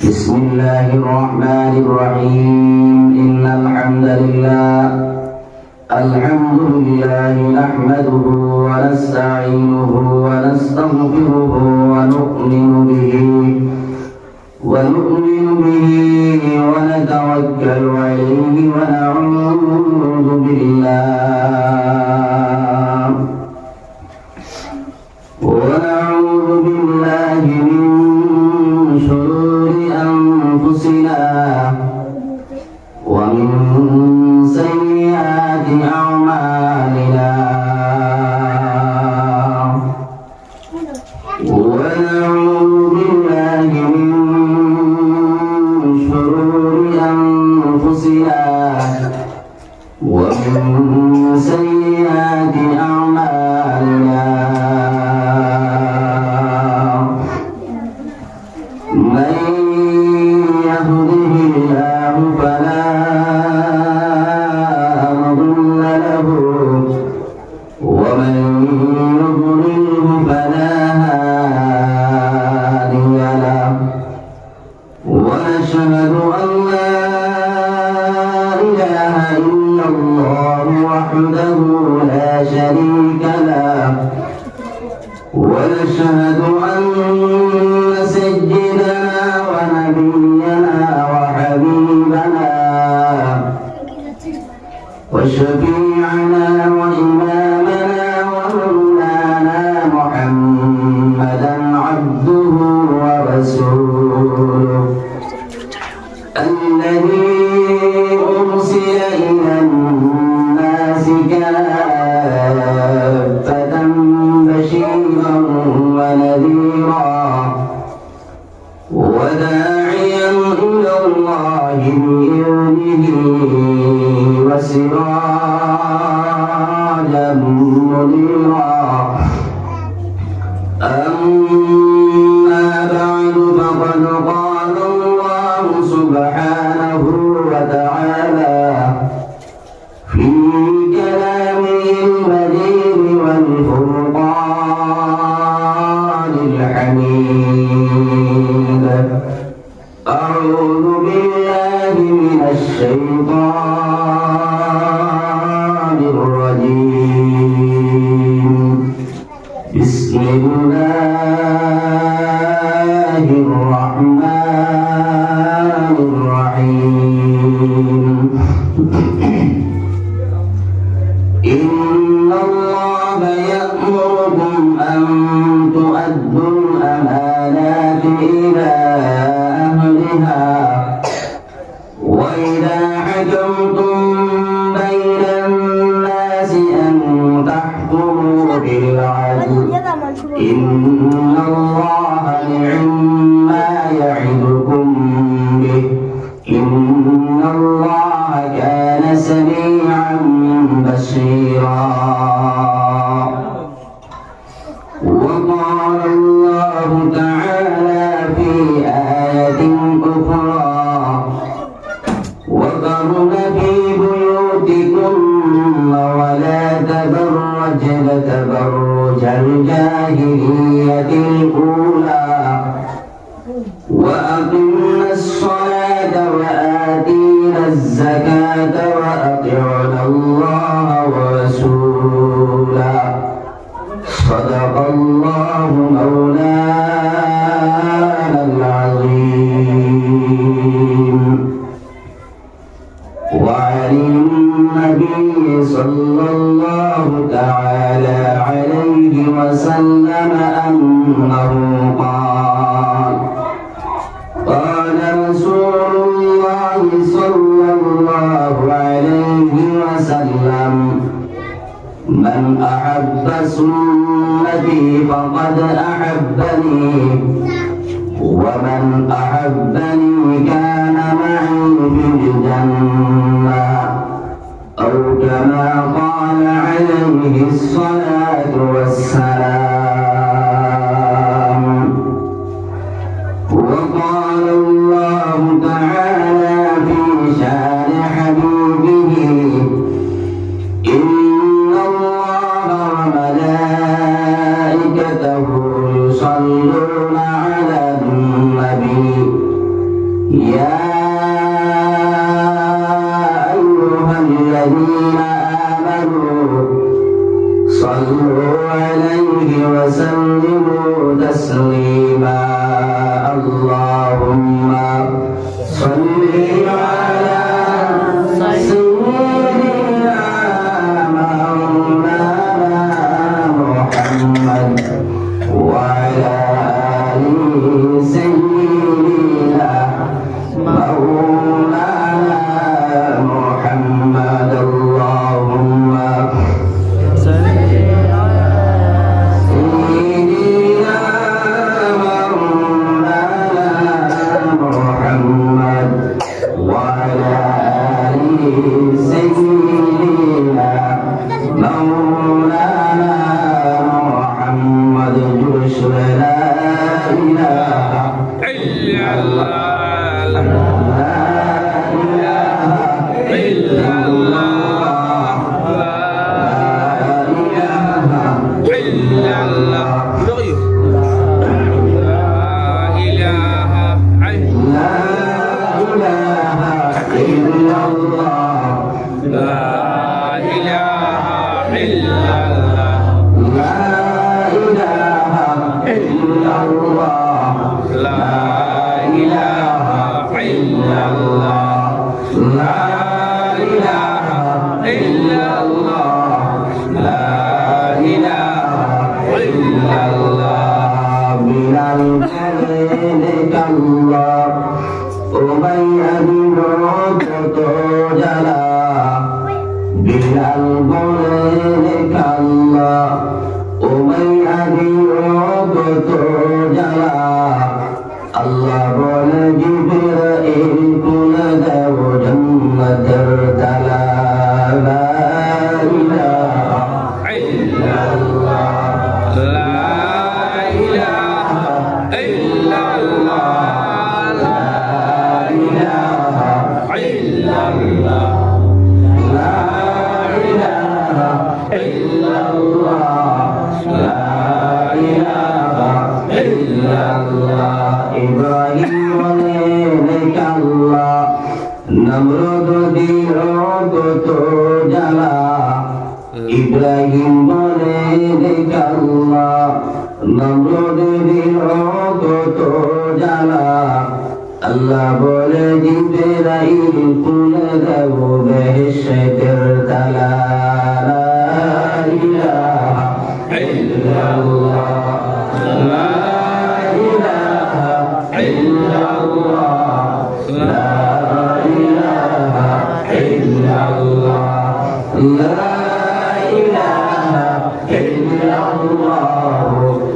بسم الله الرحمن الرحيم إن الحمد لله نحمده ونستعينه ونستغفره ونؤمن به ونتوكل عليه ونعوذ بالله من شرور أنفسنا ومن سيئات أعمالنا ونعوذ بالله من شرور أنفسنا ومن سيئات أعمالنا من يهده الله فلا مضل له ومن يضلله فلا هادي له ونشهد أن لا إله إلا الله وحده لا شريك له ونشهد أن سيدنا ونبينا وحبيبنا وشفيعنا وإمامنا ومولانا محمدا عبده ورسوله الذي أرسل إلى الناس كافة بشيرا ونذيرا وداعيا إلى الله بإذنه وسراجا منيرا أما بعد فقد قال الله سبحانه وتعالى في كلامه المجيد والفرقان الحميد أعوذ بالله من الشيطان الرجيم بسم الله الرحمن الرحيم إن الله يأمركم أن تؤدوا الأمانات إلى أهلها وإذا حكمتم بين الناس أن تحكموا بالعدل إن الله نعم يعظكم به إن الله كان سميعا بصيرا وقال الله تعالى في آية أخرى وقرن في بيوتكن ولا تبرجن تبرج الجاهلية الأولى وأقمنا الصلاة وآتينا الزكاة وأطعنا الله ورسوله صدق الله مولانا العظيم وعن النبي صلى الله تعالى عليه وسلم أنه قال قال رسول الله صلى الله عليه وسلم من أحب سنتي فقد أحبني ومن أحبني كان معي في الجنة أو كما قال عليه الصلاة والسلام وقال الله تعالى في شان حبيبه إن الله وملائكته يصلون على النبي يا أيها الذين آمنوا صلوا عليه وسلموا تسليما اللهم صل على سيدنا مولانا محمد وعلى آل سيدنا مولانا محمد اللهم سيدنا مولانا محمد وعلى آل سيدنا مولانا محمد جوش لا إله إلا الله لا إله إلا الله لا إله إلا الله لا إله إلا الله لا إله إلا الله لا إله إلا الله لا إله إلا الله لا إله إلا الله لا إله إلا الله من الخليل الله ومن يدعوك تجلى بلال بولك الله ومن يدعوك تجلى الله بول جبرائيل كل ذو جنة ارتلى لا إله إلا الله لا إله إلا الله لا إله إلا الله لا إله إلا الله لا إله إلا الله إبراهيم وليك الله نمرود ديرود تجلى إبراهيم وليك الله نمرود ديرود تجلى الله بولے جبرائیل کل دو بہشت ارتلا لا إله إلا الله لا إله إلا الله لا إله إلا الله لا إله إلا الله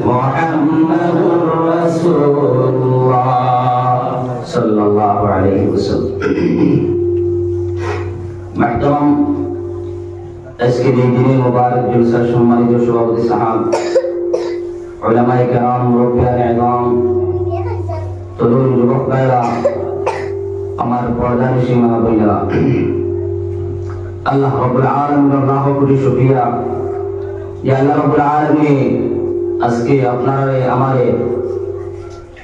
محمد رسول الله صلى الله عليه وسلم محترم আজকের এই দিনে মুবারক জলসার সম্মানিত সভাপতি সাহেব উলামায়ে কেরাম মুরব্বিয়ানে ইমাম তরুণ যুবক ভাইরা আমার প্রধান সীমা ভাইরা আল্লাহ রাব্বুল আলামিনের লাখ কোটি শুকরিয়া যে আল্লাহ রাব্বুল আলামিন আজকে আপনারা আমারে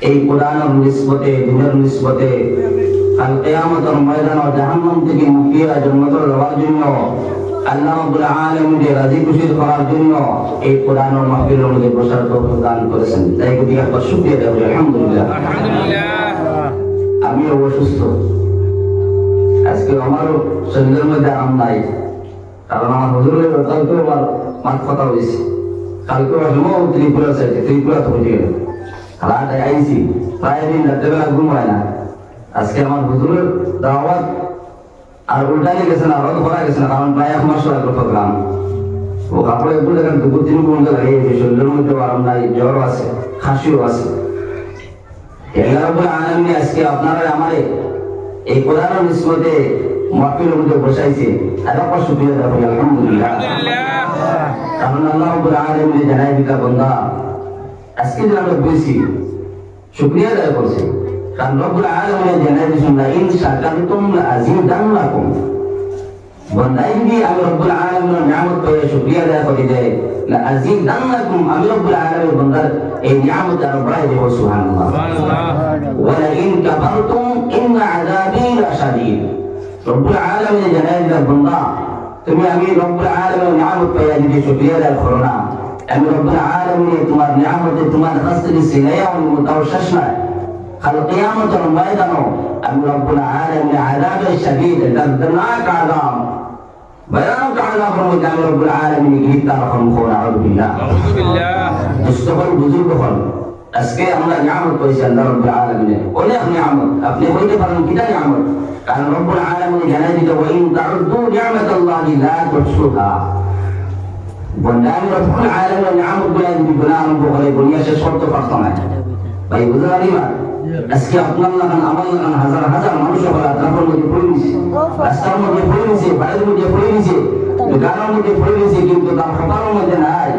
এই কোরআনের নিসবতে দিনের নিসবতে কাল কিয়ামতের ময়দান ও জাহান্নাম থেকে মুক্তির জন্নতের লওয়ার জন্য আল্লাহ রাব্বুল আলামিনকে রাজি খুশি করার জন্য এই কোরআনের মাহফিলের মধ্যে বসার তৌফিক দান করেছেন তাই কি একবার শুকরিয়া দেব আলহামদুলিল্লাহ আমি অসুস্থ আজকে আমারও শরীরের মধ্যে আরাম নাই কারণ আমার হুজুরের কালকে আমার কথা হয়েছে কালকে আসবো ত্রিপুরা সাইডে ত্রিপুরা থেকে গেল রাত আইছি প্রায় দিন রাত্রেবেলা ঘুম হয় না আজকে আমার হুজুরের দাওয়াত আর উল্টাই গেছে না রদ করা গেছে না কারণ প্রায় 1 মাস হয়ে গেল প্রোগ্রাম ও কাপড়ে একটু দেখেন তো 2-3 ঘন্টা লাগে শরীরের মধ্যে আরাম নাই জ্বর আছে খাসিও আছে আল্লাহ রাব্বুল আলামিন আজকে আপনারা আমারে এই কোরআনের নিসবতে মাহফিলের মধ্যে বসাইছে আর আপনার শুকরিয়া দেব আলহামদুলিল্লাহ কারণ আল্লাহ রাব্বুল আলামিন জানাই দিতা বান্দা আজকে যে আমরা বলছি শুকরিয়া আদায় করছি কারণ রব্বুল আলামিন জানাই দিয়েছেন লা ইন শাকারতুম লাযিদান্নাকুম বান্দাই যদি আমি রব্বুল আলামিনের নিয়ামত পেয়ে শুকরিয়া আদায় করে দেয় লাযিদান্নাকুম আমি রব্বুল আলামিনের বান্দার এই নিয়ামত আরো বাড়াই দেব সুবহানাল্লাহ ওয়া লা ইন কাফারতুম ইন্ন রব্বুল আলামিন জানাই দিলেন বান্দা তুমি আমি রব্বুল আলামিনের নিয়ামত পাইয়া যদি শুকরিয়া আদায় করো না আমি রব্বুল আলামিন তোমার নিয়ামতে তোমার কাছ থেকে সিনাইয়া তাও শেষ নয় কাল কিয়ামতের ময়দানে আমি রব্বুল আলামিনের আযাবে শাদীদ দর্দনাক আযাব ভয়ানক আযাবের মধ্যে আমি রব্বুল আলামিন গ্রেফতার হবো আউযু বিল্লাহ মুস্তফার বুজুর্গ হল আজকে আমরা নিয়ামত পেয়েছি আল্লাহ রব্বুল আলামিনের অনেক নিয়ামত আপনি বলতে পারেন কিটা নিয়ামত কারণ রব্বুল আলামিন জানাই দিতে ওয়া ইন তাউদ্দু নি'মাতাল্লাহি লা তুহসুহা বন্ধা আমি রব্বুল আলামিনের নিয়ামত গুলো যদি গুনাহ আরম্ভ করে দুনিয়া শেষ করতে পারতাম না ভাই বুঝতে পারিবা আজকে আপনার লাগান আমার লাগান হাজার হাজার মানুষ হলা তারপর মধ্যে পড়ে গেছে রাস্তার মধ্যে পড়ে গেছে বাড়ির মধ্যে পড়ে গেছে গানের মধ্যে পড়ে গেছে কিন্তু তার খবরের মধ্যে নাই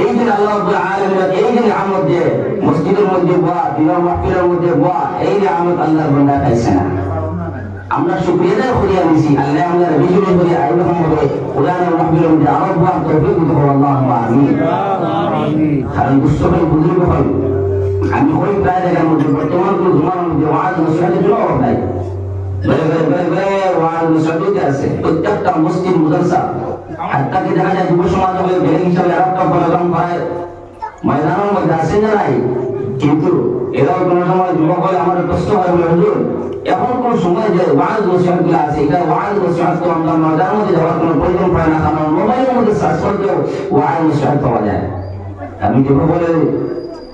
এই দিন আল্লাহ রাব্বুল আলামিন এই দিন আমত দিয়ে মসজিদের মধ্যে বয়া দিনের মাহফিলের মধ্যে বয়া এই যে আমত আল্লাহর বান্দা খাইছে না আমরা শুকরিয়া আদায় করি আনিছি আল্লাহ আমাদের বিজুলি করে আইন হবে কোরআনের মাহফিলের মধ্যে আরো বয়া তৌফিক দিতে হবে আল্লাহুম্মা আমিন কারণ দুষ্টভাই বুজুর্গ হয় আমি ওই প্রায় জায়গার মধ্যে বর্তমান কোন জমানার মধ্যে ওয়াজ নসিহতের জন্য অভাব নাই ওয়াজ নসিহত আছে প্রত্যেকটা মসজিদ মাদ্রাসা হাত্তা কি দেখা যায় যুব সমাজ হবে বেলে হিসাবে আরেকটা প্রোগ্রাম করে ময়দানের মধ্যে আসে না নাই কিন্তু এরাও কোনো সময় যুবক হলে আমার প্রশ্ন হয় বলে হুজুর এখন কোন সময় যে ওয়াজ নসিহত গুলো আছে এটা ওয়াজ নসিহত তো আমরা ময়দানের মধ্যে যাওয়ার কোনো প্রয়োজন পড়ে না কারণ মোবাইলের মধ্যে সার্চ করলেও ওয়াজ নসিহত পাওয়া যায় আমি যুবক বলে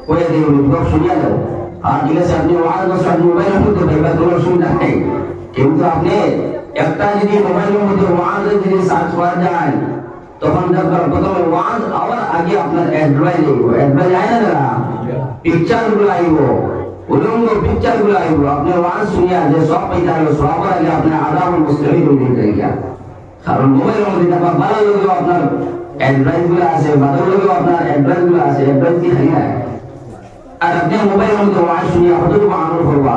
কয়ে দিই যুবক শুনিয়া দাও আর ঠিক আছে আপনি ওয়াজ নসিহত মোবাইলের মধ্যে পাইবা কোনো অসুবিধা নেই কিন্তু আপনি একটা যদি মোবাইলের মধ্যে ওয়াজ যদি সার্চ করা যায় তখন দেখবেন প্রথমে ওয়াজ আবার আগে আপনার অ্যাডভাইস আইব অ্যাডভাইস আয় না পিকচার গুলো আইব উলঙ্গ পিকচার গুলো আইব আপনি ওয়াজ শুনিয়া যে সব পাইতে হলো সব আগে আপনি আদাব মুসলিম হয়ে যায় গিয়া কারণ মোবাইলের মধ্যে দেখবা ভালো লোক আপনার অ্যাডভাইস গুলো আছে ভালো লোক আপনার অ্যাডভাইস গুলো আছে অ্যাডভাইস কি খাই না আর আপনি মোবাইলের মধ্যে ওয়াজ শুনিয়া কতটুকু আমল করবা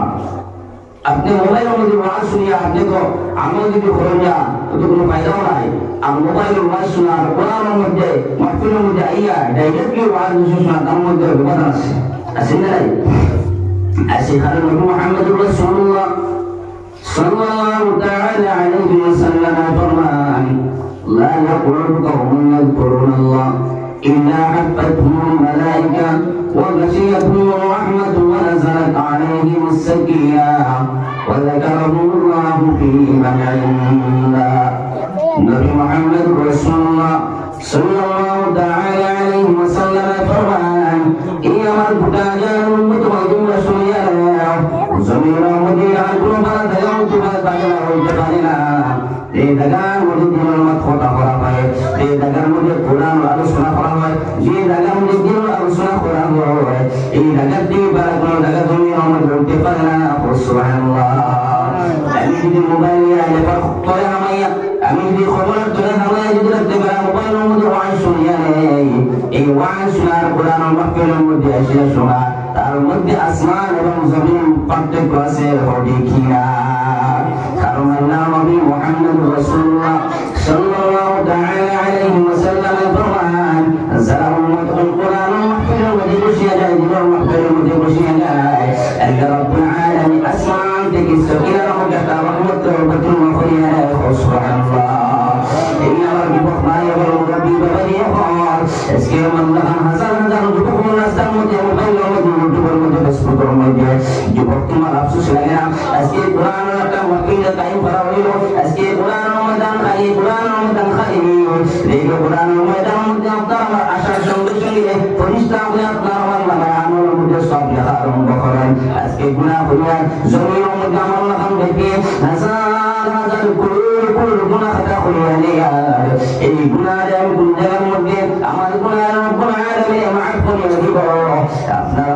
আপনি মোবাইলের মধ্যে ওয়াজ শুনিয়া আপনি তো আমল যদি করেন না তো কোনো ফায়দাও নাই আর মোবাইলের ওয়াজ শোনা আর কোরআনের মধ্যে মাহফিলের মধ্যে আইয়া ডাইরেক্টলি ওয়াজ শোনা তার মধ্যে বিপদ আছে আছে না নাই আছে কারণ নবী মুহাম্মদুর রাসূলুল্লাহ সাল্লাল্লাহু তাআলা আলাইহি ওয়াসাল্লাম ফরমান লা ইয়াকুলু কওমুন ইয়াযকুরুনাল্লাহ إلا حفتهم الملائكة وغشيتهم الرحمة ونزلت عليهم السكينة وذكرهم الله في من عنده نبي محمد رسول الله صلى الله تعالى عليه وسلم فرمان إيا من بتاجان متوجه رسوليا زميرا مديرا كلما تيوت فاتنا ويتقالنا দাগার মধ্যে দিনের মত কথা করা হয় এই দাগার মধ্যে কোরআন আলোচনা করা হয় যে দাগার মধ্যে দিনের আলোচনা করা হয় এই দাগার দিয়ে বারা কোনো দাগা তুমি আমার বলতে পারে না সুবহানাল্লাহ আমি যদি মোবাইলে আইলে পর তোরে আমাইয়া আমি যদি খবরের তোরে আমাইয়া যদি রাখতে পারা মোবাইলের মধ্যে ওয়াজ শুনিয়া নেই এই ওয়াজ শোনার কোরআন মাহফিলের মধ্যে এসে শোনা তার মধ্যে আসমান এবং জমিন পার্থক্য আছে হবে কিনা কারণ আল্লাহ নবী মুহাম্মদ রাসূলুল্লাহ সাল্লাল্লাহু তাআলা আলাইহি ওয়াসাল্লাম ফরমান যারা উম্মতুল কোরআন মাহফিলের মধ্যে বসিয়া যায় দিনের মাহফিলের মধ্যে বসিয়া যায় আল্লাহ রাব্বুল আলামিন আসমান থেকে সকিনার মধ্যে তার রহমত বরকত করিয়া দেয় সুবহানাল্লাহ এই আমার বিপদ নাই এবং রব্বি বাবারি হওয়ার আজকে আল্লাহ হাজার হাজার যুবক রাস্তার মধ্যে মোবাইলের মধ্যে ইউটিউবের মধ্যে ফেসবুকের মধ্যে যুবক তোমার আফসোস লাগে না আজকে কোরআন একটা মাহফিল টাইম করা হইল আজকে কোরআন ময়দান খালি কোরআন ময়দান খালি এই কোরআন ময়দান মধ্যে আপনার আশার সঙ্গে সঙ্গে ফরিস্তা আপনি আপনার আমার লাগানোর মধ্যে সব লেখা আরম্ভ করেন আজকে গুনাহ হইয়া জমির মধ্যে আমার লাগান দেখে হাজার হাজার কুল গুনাহ খাতা হইয়া নিয়া এই গুনাহের জায়গার মধ্যে আমার গুনাহ রব্বুল আলামিন মাফ করে দিব আপনারা